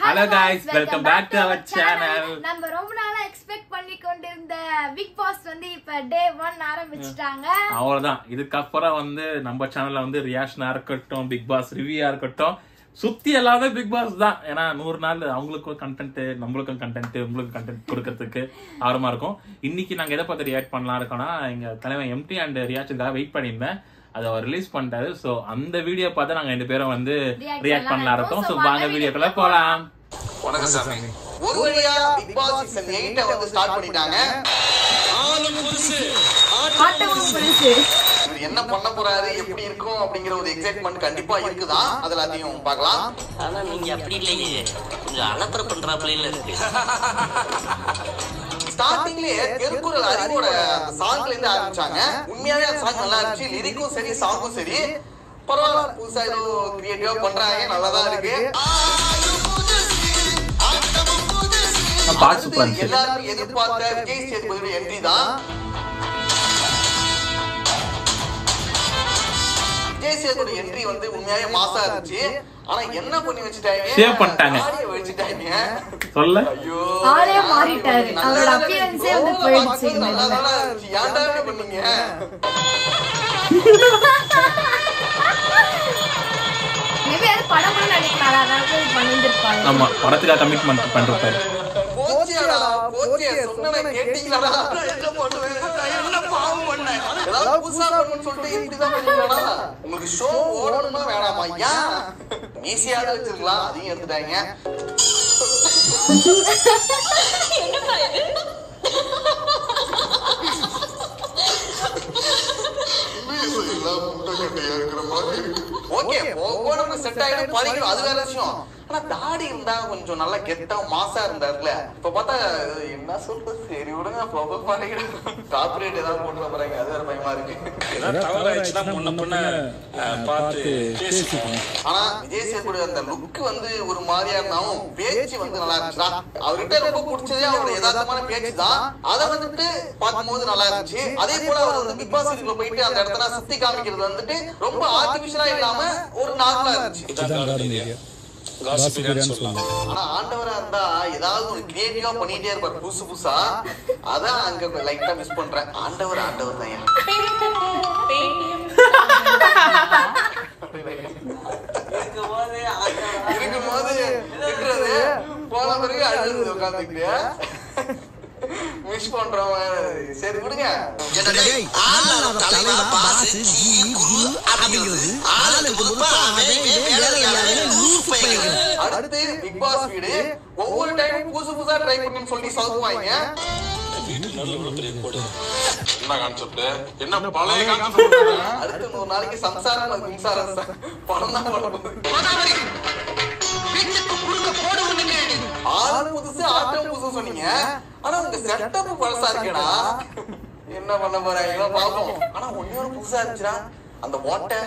Hello guys, welcome back to our channel. நம்ம ரொம்ப நாளா எக்ஸ்பெக்ட் பண்ணி கொண்டிருந்த பிக் பாஸ் வந்து இப்ப டே 1 ஆரம்பிச்சிட்டாங்க. அவ்வளவுதான். இதுக்கு அப்புறம் வந்து நம்ம சேனல்ல வந்து ரியாக்ஷனா இருக்கட்டும், பிக் பாஸ் ரிவ்யூயா இருக்கட்டும், சுத்தி எல்லாமே பிக் பாஸ் தான். ஏன்னா 100 நாள் அவங்களுக்கும் கண்டென்ட், நம்மளுக்கும் கண்டென்ட், உங்களுக்கு கண்டென்ட் கொடுக்கறதுக்கு ஆர்வமா இருக்கும். இன்னைக்கு நாங்க எதை பார்த்து ரியாக்ட் பண்ணலாம் இருக்கோம்னா, எங்க தலைவன் எம்டி அண்ட் ரியாக்ஷனுக்காக வெயிட் பண்ணியிருந்தேன். அதை அவர் ரிலீஸ் பண்ணிட்டாரு. சோ அந்த வீடியோ பார்த்து நாங்க 2 பேரும் வந்து ரியாக்ட் பண்ணலாம் இருக்கோம். சோ வாங்க வீடியோக்குள்ள போலாம். வணக்கம் சாமி. ஒரு வழியா பிக் பாஸ் சீசன் 8 வந்து ஸ்டார்ட் பண்ணிட்டாங்க. ஆட்டமும் புதுசு. இவர் என்ன பண்ண போறாரு, எப்படி இருக்கும் அப்படிங்கிற ஒரு எக்ஸைட்மென்ட் கண்டிப்பா இருக்குதா. அது எல்லாத்தையும் பார்க்கலாம். ஆனா நீங்க அப்படி இல்லையே, கொஞ்சம் அலப்பற பண்றாப்ல இருக்கு. ஸ்டார்டிங்லயே திருக்குறள் அறிவோட சாங்ல இருந்து ஆரம்பிச்சாங்க. உண்மையாவே அந்த சாங் நல்லா இருந்துச்சு. லிரிக்கும் சரி, சாங்கும் சரி பரவாயில்ல. புதுசா ஏதோ கிரியேட்டிவா பண்றாங்க, நல்லாதான் இருக்கு. எல்லாரும் எதிர்பார்த்த விஜய் சேதுபதியோட என்ட்ரி தான். விஜய் சேதுபதி என்ட்ரி வந்து உண்மையாவே மாசா இருந்துச்சு. ஆனா என்ன பண்ணி வச்சிட்டாங்க, சேவ் பண்ணிட்டாங்க. வச்சிட்டாங்க. சொல்ல ஐயோ, ஆளே மாறிட்டாரு. அவரோட அப்பியரன்ஸே வந்து போயிடுச்சு. நல்லா இருந்துச்சு. ஏன்டா இப்படி பண்ணீங்க? மேபி அது படம் கூட நடிக்கனால அதான் பண்ணிருப்பாங்க. ஆமா, படத்துக்காக கமிட்மெண்ட் பண்றாரு. கோச்சியாடா, கோச்சியா சொன்னதை கேட்டீங்களாடா? என்ன பண்ணுவேன், என்ன பாவம் பண்ணேன், ஏதாவது புதுசா பண்ணணும்னு சொல்லிட்டு இப்படிதான் பண்ணீங்களா? உங்களுக்கு ஷோ ஓடணுமா வேணாமா? ஏன் ஈஸியாக வச்சிருக்கலாம், அதையும் எடுத்துட்டாங்க. ஓகே, ஒவ்வொரு செட் ஆயிடும், பழகிடும், அது வேற விஷயம். ஆனா தாடி இருந்தா கொஞ்சம் நல்லா கெத்தா மாசா இருந்தாருல. இப்ப பார்த்தா என்ன சொல்றது, சரி விடுங்க, கார்பரேட் ஏதாவது போட்டு போறாங்க, அது வேற பயமா இருக்கு. ஆனா விஜய் சேதுபதி அந்த லுக் வந்து ஒரு மாதிரியா இருந்தாலும் பேச்சு வந்து நல்லா இருந்துச்சா. அவர்கிட்ட ரொம்ப பிடிச்சதே அவரோட யதார்த்தமான பேச்சு தான். அதை வந்துட்டு பார்க்கும்போது நல்லா இருந்துச்சு. அதே போல அவர் வந்து பிக் பாஸ் வீட்டுக்குள்ள போயிட்டு அந்த இடத்துல சுத்தி காமிக்கிறது வந்துட்டு ரொம்ப ஆர்டிபிஷியலா இல்லாம ஒரு நார்மலா இருந்துச்சு. ஆனா ஆண்டவரா இருந்தா ஏதாவது ஒரு கிரியேட்டிவா பண்ணிட்டே இருப்பார் புதுசு புதுசா. அதான் அங்க லைட்டா மிஸ் பண்றேன். ஆண்டவர் ஆண்டவர் தான் இருக்கும்போது திட்டுறது, போன பிறகு அழுது உட்காந்துக்கிட்டு மிஸ் பண்றோம். சரி விடுங்க. அடுத்து பிக் பாஸ் வீடு ஒவ்வொரு டைமும் புதுசு புதுசா ட்ரை பண்ணி சொல்லி சொல்லுவாங்க. என்ன பழைய அடுத்து 100 நாளைக்கு சம்சாரம் மின்சாரம் படம் தான் ஆளு புதுசு, ஆட்டம் புதுசு சொன்னீங்க. ஆனா உங்க செட்டப் பழசா இருக்கேடா. என்ன பண்ண போறாங்க பாப்போம். ஆனா ஒன்னே ஒரு புதுசா இருந்துச்சுடா, அந்த ஓட்டை.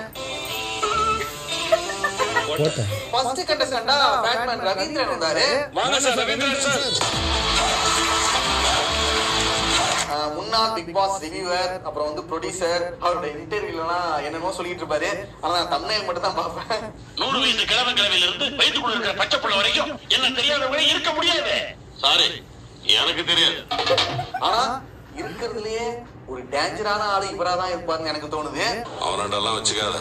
ஃபர்ஸ்ட் கண்டஸ்டன்டா பேட்மேன் ரவீந்திரன் வந்தாரு. முன்னாள் பிக் பாஸ் ரிவ்யூவர், அப்புறம் வந்து ப்ரொடியூசர். அவரோட இன்டர்வியூலாம் என்னமோ சொல்லிட்டு இருப்பாரு. ஆனா நான் தம்ப்நெயில் மட்டும் தான் பார்ப்பேன். 100 வயசு கிழமையில இருந்து வயிற்றுக்குள்ள இருக்கிற பச்சை புள்ள வரைக்கும் என்ன தெரியாதவங்க இருக்க முடியாது. சாரி, எனக்கு தெரியாது. ஆனா இருக்கிறதுலயே ஒரு டேஞ்சரான ஆளு இவராதான் இருப்பாருன்னு எனக்கு தோணுது. அவனடெல்லாம் வச்சுக்காத.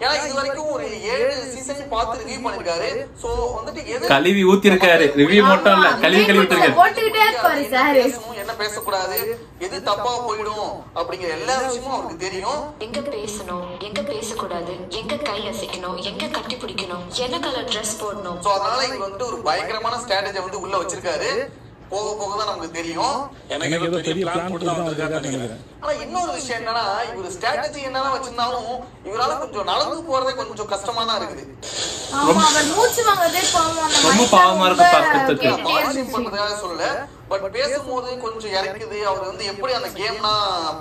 ஏன்னா இது வரைக்கும் ஒரு 7 சீசன் பார்த்து ரிவ்யூ பண்ணிருக்காரு. சோ வந்துட்டு கழுவி ஊத்தி இருக்காரு. ரிவ்யூ மட்டும் இல்ல, கழுவி ஊத்திருக்காரு. போட்டுட்டே இருப்பாரு சார். என்ன பேசக்கூடாது, எது தப்பா போயிடும் அப்படிங்கிற எல்லா விஷயமும் அவருக்கு தெரியும். எங்க பேசணும், எங்க பேசக்கூடாது, எங்க கை அசைக்கணும், எங்க கட்டி பிடிக்கணும், என்ன கலர் ட்ரெஸ் போடணும். சோ அதனால இங்க வந்து ஒரு பயங்கரமான ஸ்ட்ராட்டஜி வந்து உள்ள வச்சிருக்காரு. போக போக தான் நமக்கு தெரியும். எனக்கு ஏதோ பெரிய பிளான் போட்டு தான் வந்திருக்காருன்னு நினைக்கிறேன். ஆனா இன்னொரு விஷயம் என்னன்னா, இவர் ஸ்ட்ராட்டஜி என்னதான் வச்சிருந்தாலும் இவரால கொஞ்சம் நடந்து போறதே கொஞ்சம் கஷ்டமா தான் இருக்குது. ஆமா, அவர் மூச்சு வாங்குறதே பாவம். ரொம்ப பாவமா இருக்கு பார்க்கிறதுக்கு. மார்ஷிங் பண்றதுக்காக சொல்லல, பட் பேசும்போது கொஞ்சம் இறக்குது. அவர் வந்து எப்படி அந்த கேம்னா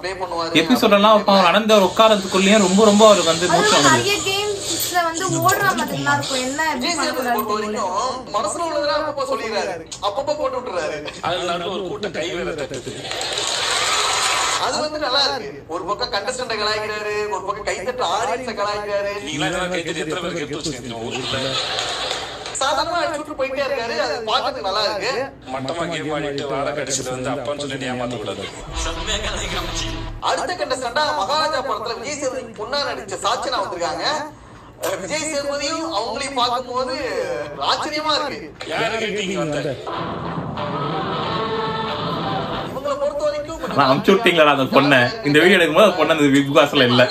ப்ளே பண்ணுவாரு, எப்படி சொல்லலாம், அவர் நடந்து உட்காரத்துக்குள்ளேயே ரொம்ப ரொம்ப அவருக்கு வந்து மூச்சு வாங்குது. நிறைய கேம்ஸ்ல வந்து ஓடுற மாதிரி தான் இருக்கும். என்ன எப்படி பண்ணக்கூடாது மனசுல உள்ளதெல்லாம் அப்பப்போ சொல்லிடுறாரு, அப்பப்போ போட்டு விட்டுறாரு. அதனால ஒரு கூட்டம் கை வேற தட்டுது. அது வந்து நல்லா இருக்கு. ஒரு பக்கம் கண்டஸ்டன்ட் கலாய்க்கிறாரு, ஒரு பக்கம் கைத்தட்டு ஆடியன்ஸை கலாய்க்கிறாரு. சாதாரணமா அடிச்சுட்டு போயிட்டே இருக்காரு. அது பார்க்கிறதுக்கு நல்லா இருக்கு. மட்டமா கேம் ஆடிட்டு வாழ கடிச்சிட்டு வந்து அப்பன்னு சொல்லி ஏமாத்த கூடாது. அடுத்த கண்டஸ்டண்டா மகாராஜா படத்துல விஜய் சேதுபதி பொண்ணா நடிச்ச சாச்சனா வந்திருக்காங்க. விஜய் சேதுபதியும் அவங்களையும் பார்க்கும்போது ஆச்சரியமா இருக்கு. யாரை கேட்டீங்க வந்த? இவங்களை பொறுத்த வரைக்கும் அமுச்சு விட்டீங்களா அந்த பொண்ணை? இந்த வீடியோ எடுக்கும்போது பொண்ணு அந்த பிக் பாஸ்ல இல்ல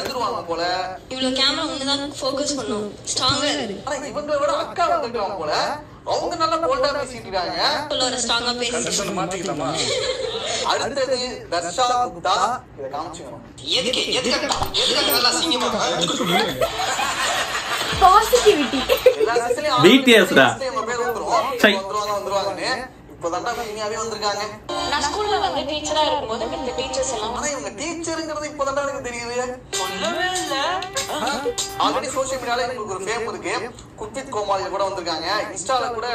போல. இவ்வளவு கேமரா ஒண்ணுதான் ஃபோக்கஸ் பண்ணும். ஸ்ட்ராங்கா இருக்கு. ஆனா இவங்களை விட அக்கா வந்துருக்காங்க போல. அவங்க நல்லா போல்டா பேசிட்டு இருக்காங்க. ஸ்ட்ராங்கா பேசி கண்டஸ்டன்ட் மாத்திக்கலாமா? அடுத்தது தர்ஷா குப்தா. இத காமிச்சுக்கணும். எதுக்கு நல்லா சிங்கமா பாசிட்டிவிட்டி. எல்லா சீசன்லயும் BTS டா. இவங்க பேர் வந்துருவாங்கன்னு இப்பதான்டா உண்மையாவே வந்திருக்காங்க. நான் ஸ்கூல்ல வந்து டீச்சரா இருக்கும்போது இந்த டீச்சர்ஸ் எல்லாம் ஆனா இவங்க டீச்சர்ங்கிறது இப்பதான்டா எனக்கு தெரியுது. சொல்லவே இல்ல. ஆல்ரெடி சோஷியல் மீடியால இவங்களுக்கு ஒரு ஃபேம் இருக்கு. குட்வித் கோமாளில கூட வந்திருக்காங்க. இன்ஸ்டால கூட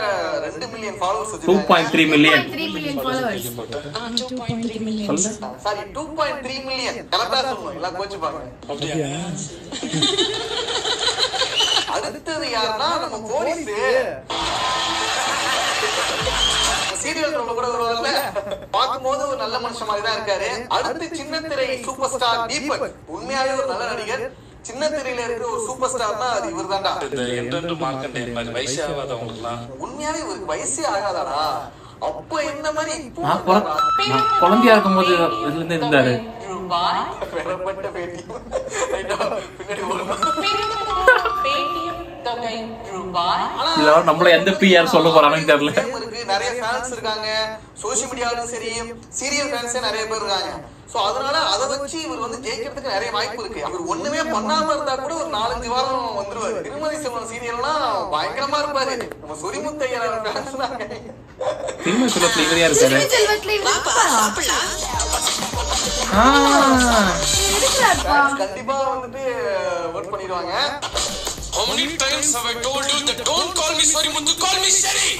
2 மில்லியன் ஃபாலோவர்ஸ் வச்சிருக்காங்க. 2.3 million. 3 million followers. 2.3 million. Sorry 2.3 million. கரெக்ட்டா சொல்லணும். எல்லாம் கோச்சுப்பாங்க. அப்படியே அடுத்தது யாருன்னா நம்ம போலீஸ். சீரியல் கூட வருவாங்கல்ல, பார்க்கும்போது ஒரு நல்ல மனுஷன் மாதிரி தான் இருக்காரு. அடுத்து சின்ன திரை சூப்பர் ஸ்டார் தீபக். உண்மையாவே ஒரு நல்ல நடிகர். சின்ன திரையில இருக்கிற ஒரு சூப்பர் ஸ்டார்னா அது இவர் தான்டா. வயசு ஆகாதவங்கலாம் உண்மையாவே இவருக்கு வயசே ஆகாதாடா. அப்ப என்ன மாதிரி நான் குழந்தையா இருக்கும்போது இருந்து இருந்தாரு. பெறப்பட்ட பேட்டி பின்னாடி இல்ல நம்மள எந்த பிஆர் சொல்ல போறாங்கன்னு தெரியல. நிறைய ஃபேன்ஸ் இருக்காங்க. சோஷியல் மீடியாவிலும் சரி சீரியல் ஃபேன்ஸே நிறைய பேர் இருக்காங்க. சோ அதனால அதை வச்சு இவர் வந்து ஜெயிக்கிறதுக்கு நிறைய வாய்ப்பு இருக்கு. அவர் ஒண்ணுமே பண்ணாம இருந்தா கூட ஒரு 4-5 வாரம் வந்துருவாரு. திருமதி செல்வம் சீரியல்லாம் பயங்கரமா இருப்பாரு. நம்ம சொரிமுத்தையர் ஃபேன்ஸ் தான். திருமதி செல்வத்துல இவரையா இருக்காரு. கண்டிப்பா வந்துட்டு ஒர்க் பண்ணிடுவாங்க. How many times have I told you that don't call me sorry Muthu, call me Sherry?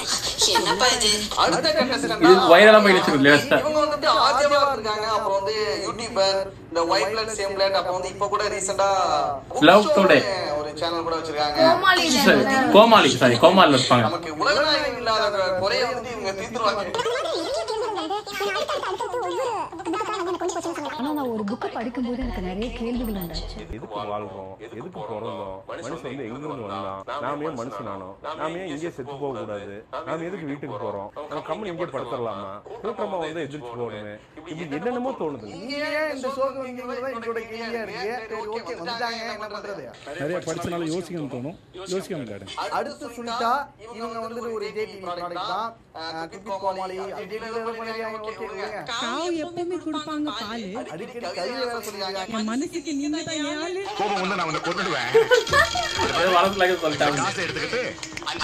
என்னப்பா இது? அடுத்த contestant இது வைரலா போயிடுச்சு லேட்டா. இவங்க வந்துட்டு ஆர்ஜேவா இருக்காங்க. அப்புறம் வந்து யூடியூபர் இந்த ஒயிட் பிளட் சேம் பிளட். அப்புறம் வந்து இப்ப கூட ரீசன்ட்டா லவ் டுடே ஒரு சேனல் கூட வச்சிருக்காங்க. கோமாளி இருப்பாங்க. நமக்கு உலகநாயகன் இல்லாத குறைய வந்து இவங்க தீர்த்துருவாங்க. ஆனா நான் ஒரு புக்கை படிக்கும்போது எனக்கு நிறைய கேள்விகள் உண்டாச்சு. எதுக்கு வாழ்றோம், எதுக்கு பிறந்தோம், மனுஷன் வந்து எங்கிருந்து வந்தான், நாம ஏன் மனுஷனானோம், நாம ஏன் இங்கே செத்து போக கூடாது, நாம எதுக்கு வீட்டுக்கு போறோம், நம்ம கம்பெனி இங்கே படுத்துடலாமா, கூட்டமா வந்து எதிர்த்து போகணுமே, இப்படி என்னென்னமோ தோணுது. நிறைய படிச்சனால யோசிக்கணும் தோணும். யோசிக்க மாட்டாரு. அடுத்து சுனிதா. இவங்க வந்து ஒரு ஜேடி ப்ராடக்ட் தான். குட்வித் கோமாளி காவு எப்பவுமே குடுப்பாங்க பால். அடிக்கடி கழுவி வேற சொல்லிருக்காங்க. என் மனசுக்கு நீங்க தான் யாரு? கோபம் வந்து நான் உன்னை கொன்னுடுவேன். வளர்த்துல சொல்லிட்டாங்க. காசை எடுத்துக்கிட்டு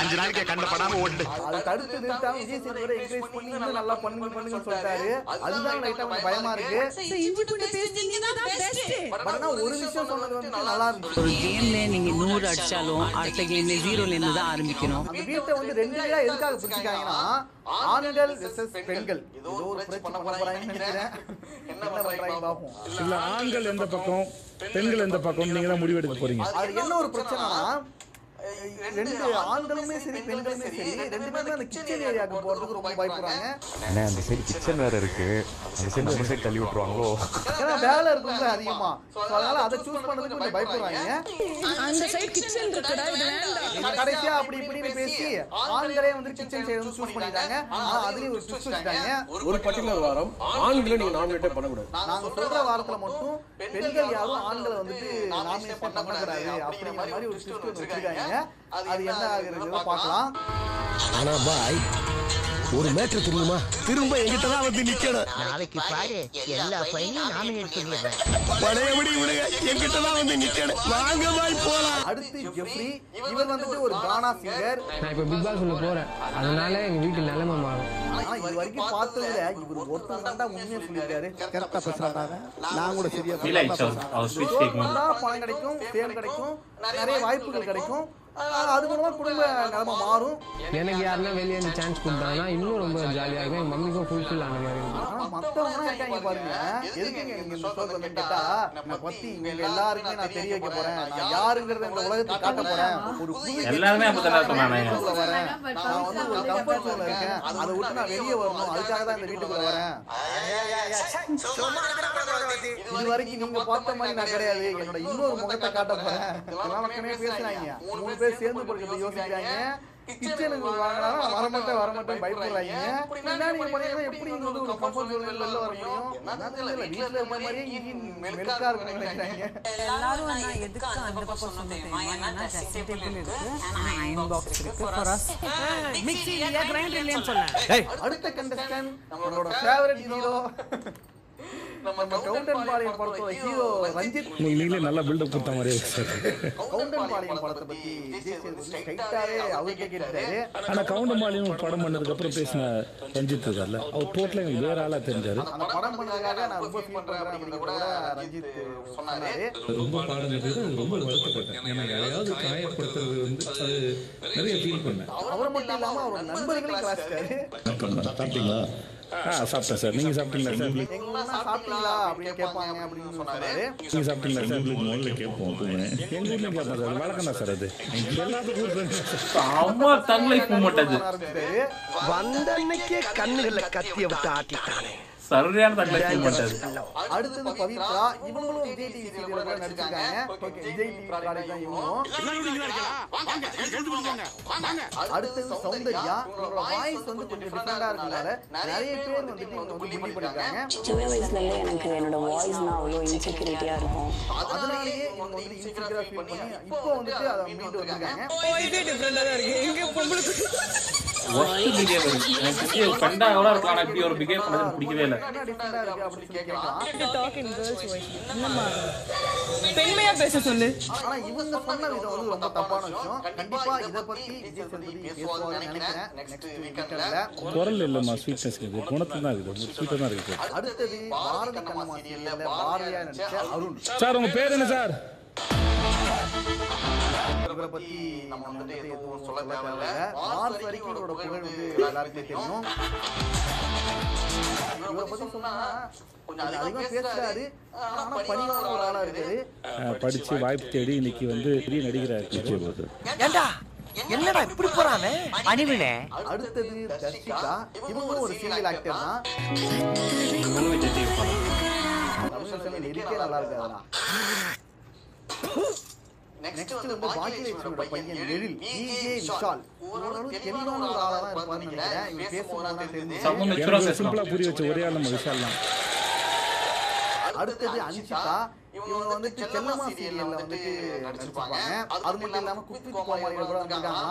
5 நாளைக்கு கண்ட படாம ஓடு. அது தடுத்து நிறுத்தாம விஜய் சேதுபதி என்கரேஜ் பண்ணி இன்னும் நல்லா பண்ணுங்க சொல்லிட்டாரு. அதுதான் லைட்டா கொஞ்சம் பயமா இருக்கு. இஞ்சி பூண்டு பேஸ்ட் நீங்க தான் பெஸ்ட். பட் ஆனா ஒரு விஷயம் சொன்னது வந்து நல்லா இருந்துச்சு. ஒரு கேம்ல நீங்க 100 அடிச்சாலும் அடுத்த கேம்ல 0ல இருந்து தான் ஆரம்பிக்கணும். அந்த வீட்டை வந்து ரெண்டு பேரா எதுக்காக பிரிச்சுட்டாங்கன்னா ஆண்கள் வெர்சஸ் பெண்கள். ஏதோ ஒரு பிரச்சனை பண்ண போறாங்கன்னு நினைக்கிறேன். என்ன பண்றாங்க பாப்போம். இல்ல ஆண்கள் எந்த பக்கம் பெண்கள் எந்த பக்கம் நீங்க தான் முடிவெடுக்க போறீங்க. அது என்ன ஒரு பிரச்சனைனா ரெண்டு ஆண்களுமே சரி பெண்களுமே சரி ரெண்டு பேரும் அந்த கிச்சன் ஏரியாக்கு போறதுக்கு ரொம்ப பயப்படுறாங்க. ஏன்னா அந்த சைடு கிச்சன் வேற இருக்கு, அந்த சைடு நம்ம சைடு தள்ளி விட்டுருவாங்களோ. ஏன்னா வேலை இருக்குங்க அதிகமா. அதனால அதை சூஸ் பண்றதுக்கு கொஞ்சம் பயப்படுறாங்க. அந்த சைடு கிச்சன் இருக்குடா, இது வேண்டாம். கடைசியா அப்படி இப்படின்னு பேசி ஆண்களே வந்து கிச்சன் சைடு வந்து சூஸ் பண்ணிட்டாங்க. ஆனா அதுலயும் ஒரு ட்விஸ்ட் வச்சிட்டாங்க. ஒரு பர்టిక్యులர் வாரம் ஆண்களை நீங்க நாமினேட் பண்ண கூடாது. நாங்க சொல்ற வாரத்துல மட்டும் பெண்கள் யாரும் ஆண்களை வந்துட்டு நாமினேட் பண்ண கூடாது அப்படிங்கிற மாதிரி ஒரு ட்விஸ்ட் வச்சிருக்காங்க. அது என்ன ஆகுறதுன்னு பார்க்கலாம். ஆனா பாய் ஒரு மேட்டர் தெரியுமா, திரும்ப என்கிட்ட தான் வந்து நிக்கணும். நாளைக்கு பாரு எல்லா ஃபைலையும் நாமினேட் பண்ணிடுறேன். பழையபடி விடுங்க, என்கிட்ட தான் வந்து நிக்கணும். வாங்க பாய் போலாம். அடுத்து ஜெஃப்ரி. இவர் வந்துட்டு ஒரு கானா சிங்கர். நான் இப்ப பிக் பாஸ் உள்ள போறேன், அதனால எங்க வீட்டு நிலைமை மாறும். ஆனா இது வரைக்கும் பார்த்ததுல இவர் ஒருத்தர் தான் உண்மையா சொல்லிருக்காரு. கரெக்டா பேசுறாங்க. நான் கூட சரியா பணம் கிடைக்கும், ஃபேம் கிடைக்கும், நிறைய வாய்ப்புகள் கிடைக்கும். அது மூலமா குடும்ப நிலைமை மாறும். எனக்கு யாருன்னா வெளியே இருந்து சான்ஸ் கொடுத்தாங்கன்னா இன்னும் ரொம்ப ஜாலியா இருக்கும். எங்க மம்மிக்கும் ஃபுல்ஃபில் ஆன மாதிரி இருக்கும். ஆனா மத்தவங்க இருக்காங்க பாருங்க, எதுக்குங்க நீங்க இந்த ஷோக்கு வந்து கேட்டா நான் பத்தி இவங்க எல்லாருக்குமே நான் தெரிய வைக்க போறேன், நான் யாருங்கிறத இந்த உலகத்துக்கு காட்ட போறேன், ஒரு புது எல்லாருமே அப்பதான் சொன்னாங்க. நான் வந்து ஒரு கம்ஃபர்ட் ஜோன்ல இருக்கேன், அதை விட்டு நான் வெளியே வரணும், அதுக்காக தான் இந்த வீட்டுக்குள்ள வரேன். இது வரைக்கும் நீங்க பார்த்த மாதிரி நான் கிடையாது, என்னோட இன்னொரு முகத்தை காட்ட போறேன். இதெல்லாம் மக்களே பேசுறாங்க. 3 பேர் சேர்ந்து போறது யோசிக்கிறாங்க. கிச்சனுக்கு வாங்கினா வரமாட்டேன் பயப்படுறாங்க. நீங்க பண்ணீங்கன்னா எப்படி இங்க வந்து ஒரு கம்ஃபர்ட் ஜோன்ல வெளில வர முடியும்? வீட்டுல இருக்க மாதிரியே மெல்கா இருக்குன்னு நினைக்கிறாங்க. எல்லாரும் நான் எதுக்கு அந்த பக்கம் சொன்னேன் ஏன்னா ட்ரெஸ்ஸிங் டேபிள் இருக்கு, அயர்ன் பாக்ஸ் இருக்கு ஃபார் அஸ், மிக்ஸி இல்லையா கிரைண்டர் இல்லையான்னு சொன்னேன். அடுத்த கண்டஸ்டன்ட் நம்மளோட ஃபேவரட் ஹீரோ நம்ம கவுண்டன் பாளையம் படத்தோட ஹீரோ ரஞ்சித். நீங்களே நல்லா பில்டப் கொடுத்த மாதிரி இருக்கு சார். கவுண்டன் பாளையம் படத்தை பத்தி ஸ்ட்ரைட்டாவே அவருக்கே கேட்டாரு. ஆனா கவுண்டன் பாளையம் படம் பண்ணதுக்கு அப்புறம் பேசின ரஞ்சித் இருக்கார்ல, அவர் டோட்டலா எனக்கு வேற ஆளா தெரிஞ்சாரு. அந்த படம் பண்ணதுக்காக நான் ரொம்ப ஃபீல் பண்றேன் அப்படின்னு கூட ரஞ்சித் சொன்னாரு. ரொம்ப பாடுறது ரொம்ப வருத்தப்பட்டேன். ஏன்னா யாரையாவது காயப்படுத்துறது வந்து அது நிறைய ஃபீல் பண்ணேன். அவர் மட்டும் இல்லாம அவர் நண்பர்களையும் கிளாஸ்டாரு. சாப்பிட்டீங்களா? சாப்பிட்டேன் சார். நீங்க சாப்பிட்டீங்களா சார்? சாப்பிட்டீங்களா அப்படின்னு கேட்பாங்க அப்படின்னு சொன்னாரு. நீங்க சாப்பிட்டீங்களா சார்? முதல்ல கேட்போம். எங்க ஊர்ல கேட்போம் சார். வழக்கம் தான் சார். அது எல்லாத்துக்கும் அம்மா தங்களை போமாட்டது. வந்த அன்னைக்கே கண்ணுகள்ல கத்திய விட்டு ஆட்டிட்டானே. சரியான தங்களை போமாட்டது. அடுத்தது பவித்ரா. இவங்களும் விஜய் டிவி சீரியல்ல நடிச்சிருக்காங்க. ஓகே, விஜய் டிவி ப்ராடக்ட் தான் இவங்களும். அடுத்தது சௌந்தர்யா. இவங்களோட வாய்ஸ் வந்து கொஞ்சம் டிஃபரெண்டா இருக்கனால நிறைய பேர் வந்து இவங்க வந்து பிலீவ் பண்ணிருக்காங்க. சின்ன வயசுல இருந்தே எனக்கு என்னோட வாய்ஸ்னா அவ்வளோ இன்செக்யூரிட்டியா இருக்கும். அதனாலேயே இவங்க வந்து இன்செக்யூரா ஃபீல் பண்ணி இப்போ வந்துட்டு அதை மீண்டு வந்திருக்காங்க. வாய்ஸே டிஃபரெண்டா தான் இருக்கு. எங்க பொம்பளுக்கு ஒஸ்ட் பிஹேவ் எனக்கு ஃப்ரெண்டா எவ்வளோ இருக்கலாம், ஆனால் இப்படி ஒரு பிஹேவ் பண்ணது பிடிக்கவே இல்லை. டாக் இன் கேர்ள்ஸ் வாய்ஸ் என்னமா பெண்மையா பேச சொல்லு. ஆனா இவங்க சொன்ன விதம் வந்து ரொம்ப தப்பான விஷயம். கண்டிப்பா இத பத்தி விஜய் சேதுபதி பேசுவாங்கன்னு நினைக்கிறேன் நெக்ஸ்ட் வீக்கெண்ட்ல. குரல் இல்லம்மா, ஸ்வீட்னஸ் இருக்குது, குணத்துல தான் இருக்குது, ஸ்வீட்டா தான் இருக்குது. அடுத்தது பாரதி கண்ணம்மா சீரியல்ல பாரதியா நடிச்ச அருண் சார். உங்க பேர் என்ன சார்? இவரை பத்தி நம்ம வந்து எதுவும் சொல்ல தேவையில்ல. மார்ச் வரைக்கும் இவரோட புகழ் வந்து எல்லாருக்குமே தெரியும். இவரை பத்தி சொன்னா கொஞ்சம் அதிகமா பேசுறாரு, ஆனா பணிவான ஒரு ஆளா இருக்காரு. படிச்சு வாய்ப்பு தேடி இன்னைக்கு வந்து பெரிய நடிகராக இருக்கு. ஏண்டா என்னடா இப்படி போறானே அனிவினே. அடுத்தது தர்ஷிகா. இவங்களும் ஒரு சீரியல் ஆக்டர் தான். நெருக்கே நல்லா இருக்காதுடா. நெக்ஸ்ட் வந்து பாக்கியலட்சுமியோட பையன் எழில். விஜே விஷால். ஓரளவு தெளிவான ஒரு ஆளா தான் இருப்பான்னு நினைக்கிறேன். இவங்க பேசும்போது தெரிஞ்சு சிம்பிளா புரிய வச்ச ஒரே ஆள் நம்ம விஷால் தான். அடுத்தது அன்ஷிகா. இவங்க வந்துட்டு செல்லம்மா சீரியல்ல வந்துட்டு நடிச்சிருப்பாங்க. அது மட்டும் இல்லாம குக்கு கோமாளிகள் கூட வந்திருக்காங்க.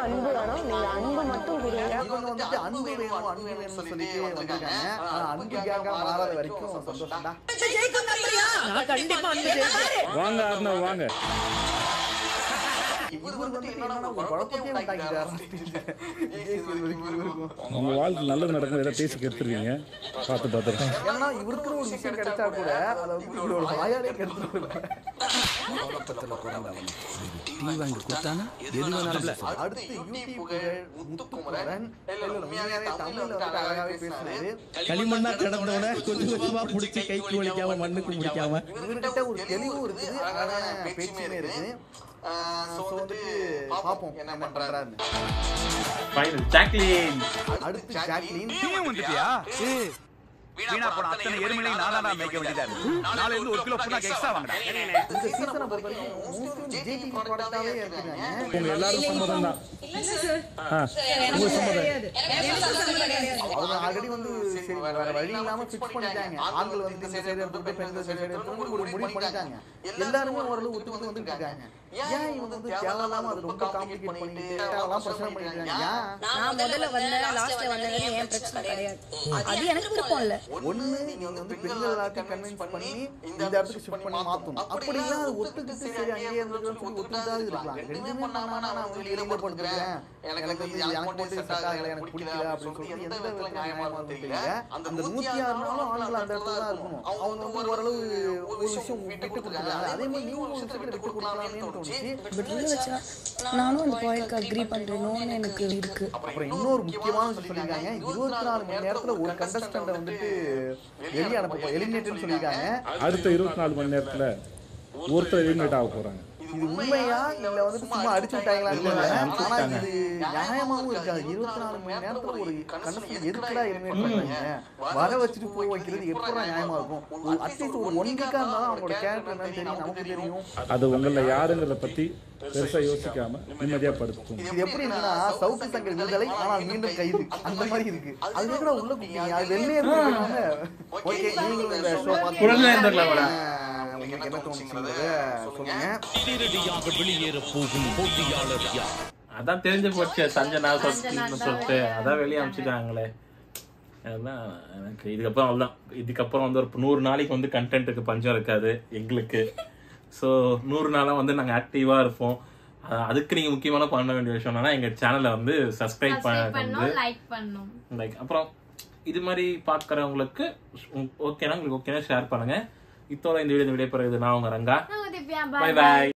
அன்பு வேணும், நீங்க அன்பு மட்டும் கொடுங்க. இவங்க வந்துட்டு அன்பு வேணும்னு சொல்லிட்டு வந்திருக்காங்க. ஆனா அன்பு கேங்கா மாறாத வரைக்கும் சந்தோஷம்டா. கண்டிப்பா அன்பு ஜெயிக்கும். வாங்க அர்ணவ் வாங்க. இவர் வந்து என்னன்னா ஒரு குழப்பத்தையே உண்டாக்கிட்டாரு. உங்க வாழ்க்கை நல்லது நடக்கும் ஏதாவது பேசி கெடுத்துருக்கீங்க, பார்த்து பார்த்துருக்கேன். ஏன்னா இவருக்கு ஒரு விஷயம் கிடைச்சா கூட அதை வந்து இவரோட வாயாலே கெடுத்துருவாங்க. அடுத்து முத்துக்குமரன். தமிழ்ல வந்து அழகாவே பேசுறாரு. களிமண்ணா கிடந்தவன கொஞ்சம் கொஞ்சமா புடிச்சு கைக்கு வலிக்காம மண்ணுக்கு முடிக்காம. இவர்கிட்ட ஒரு தெளிவும் இருக்குது, அழகான பேச்சுமே இருக்கு. வந்து பாப்போம் என்ன பண்றாருன்னு. ஜாக்லின். அடுத்து ஜாக்லின். வந்துட்டியா? வீணா போன அத்தனை எருமையை நானா மேய்க்க வேண்டியதா இருக்கு. நாளைல இருந்து 1 கிலோ புண்ணாக்கு எக்ஸ்ட்ரா வாங்குடா. இந்த சீசனை பொறுத்தவரைக்கும் மோஸ்ட்லி ஜேடி ப்ராடக்டாவே இருக்காங்க. உங்க எல்லாரும் சம்மதம் தான். இல்ல சார். உங்க சம்மதம். அவங்க ஆல்ரெடி வந்து சரி வேற வழி இல்லாம ஃபிக்ஸ் பண்ணிட்டாங்க. ஆண்கள் வந்து இந்த சைடு எடுத்துட்டு பெண்கள் சைடு எடுத்துட்டு ஒரு முடிவு பண்ணிட்டாங்க. எல்லாரும் ஓரளவு ஒத்துக்கிட்டு வந்துட்டாங்க. ஏன் இவங்க வந்து தேவையில்லாம அது ரொம்ப காம்ப்ளிகேட் பண்ணிட்டு தேவையில்லாம பிரச்சனை பண்ணிட்டாங்க? நான் முதல்ல வந்தேன் லாஸ்ட்ல வந்தேன் ஏன் பிரச்சனை கிடையாது. அது எனக்கு விருப்பம் இல்ல. ஒண்ணு நீங்க வந்து பெண்கள் எல்லாத்தையும் கன்வின்ஸ் பண்ணி இந்த இடத்துக்கு ஷிஃப்ட் பண்ணி மாத்தணும். அப்படி இல்ல அது ஒத்துக்கிட்டு சரி அங்கேயே இருந்துக்கிறோம்னு சொல்லி ஒத்துக்கிட்டாது இருக்கலாம். ரெண்டுமே பண்ணாம நான் வந்து இளைஞப்படுத்துறேன், எனக்கு வந்து எனக்கு மட்டும் செட் ஆகல, எனக்கு பிடிக்கல அப்படின்னு சொல்லி எந்த விதத்துல நியாயமா இருக்கும் தெரியல. அந்த 106 நாளும் ஆண்கள் அந்த இடத்துல தான் இருக்கணும். அவங்க வந்து ஓரளவு ஒரு விஷயம் விட்டு கொடுக்குறாங்க. அதே மாதிரி நீங்க ஒரு விஷயத்தை விட்டு கொடுக்கலாமேன்னு தோணுச்சு. பட் உள்ள வச்சா நானும் அந்த பாய்க்கு அக்ரி பண்றேனோன்னு எனக்கு இருக்கு. அப்புறம் இன்னொரு முக்கியமான விஷயம் சொல்லியிருக்காங்க, 24 மணி நேரத்துல ஒரு கண்டஸ்டன்ட் வந்துட்டு வெளியே அனுப்ப எலிமினேட்னு சொல்லியிருக்காங்க. அடுத்த 24 மணி நேரத்துல ஒருத்தர் எலிமினேட் ஆக போறாங்க. இது உண்மையா இல்ல வந்துட்டு சும்மா அடிச்சு விட்டாங்களான்னு தெரியல. ஆனா இது நியாயமாவும் இருக்காது. 24 மணி நேரத்துல ஒரு கண்டஸ்டன்ட் எதுக்குடா எலிமினேட் பண்றாங்க, வர வச்சுட்டு போய் வைக்கிறது எப்படா நியாயமா இருக்கும்? அட்லீஸ்ட் ஒரு 1 வீக்கா இருந்தாலும் அவங்களோட கேரக்டர் என்னன்னு தெரியும், நமக்கு தெரியும். அது உங்கள யாருங்கிறத பத்தி பெருசா யோசிக்காம நிம்மதியா படுத்துக்கும். இது எப்படி இருக்குன்னா சவுக்கு சங்கர் விடுதலை ஆனால் மீண்டும் கைது அந்த மாதிரி இருக்கு. அது கூட உள்ள குட்டிங்க அது வெளியே இருக்காங்க. ஓகே, நீங்களும் இந்த ஷோ பார்த்து உங்களுக்கு என்ன தோணுச்சுங்கறத சொல்லுங்க. வெளியேற போகும் போட்டியாளர் யார்? அதான் தெரிஞ்சு போச்சு, சஞ்சனா சொல்லிட்டு அதான் வெளியே அனுப்பிச்சிட்டாங்களே. அதெல்லாம் எனக்கு இதுக்கப்புறம் அவ்வளோதான். இதுக்கப்புறம் வந்து ஒரு 100 நாளைக்கு வந்து கண்டென்ட்டுக்கு பஞ்சம் இருக்காது எங்களுக்கு. ஸோ 100 நாளாக வந்து நாங்கள் ஆக்டிவாக இருப்போம். அதுக்கு நீங்கள் முக்கியமான பண்ண வேண்டிய விஷயம் என்னன்னா எங்கள் சேனலை வந்து சப்ஸ்கிரைப் பண்ணி லைக் அப்புறம் இது மாதிரி பார்க்குறவங்களுக்கு ஓகேனா உங்களுக்கு ஓகேனா ஷேர் பண்ணுங்கள். இதோட இந்த வீடியோ விடைபெறுகிறது நான் உங்கள் ரங்கா. Bye bye.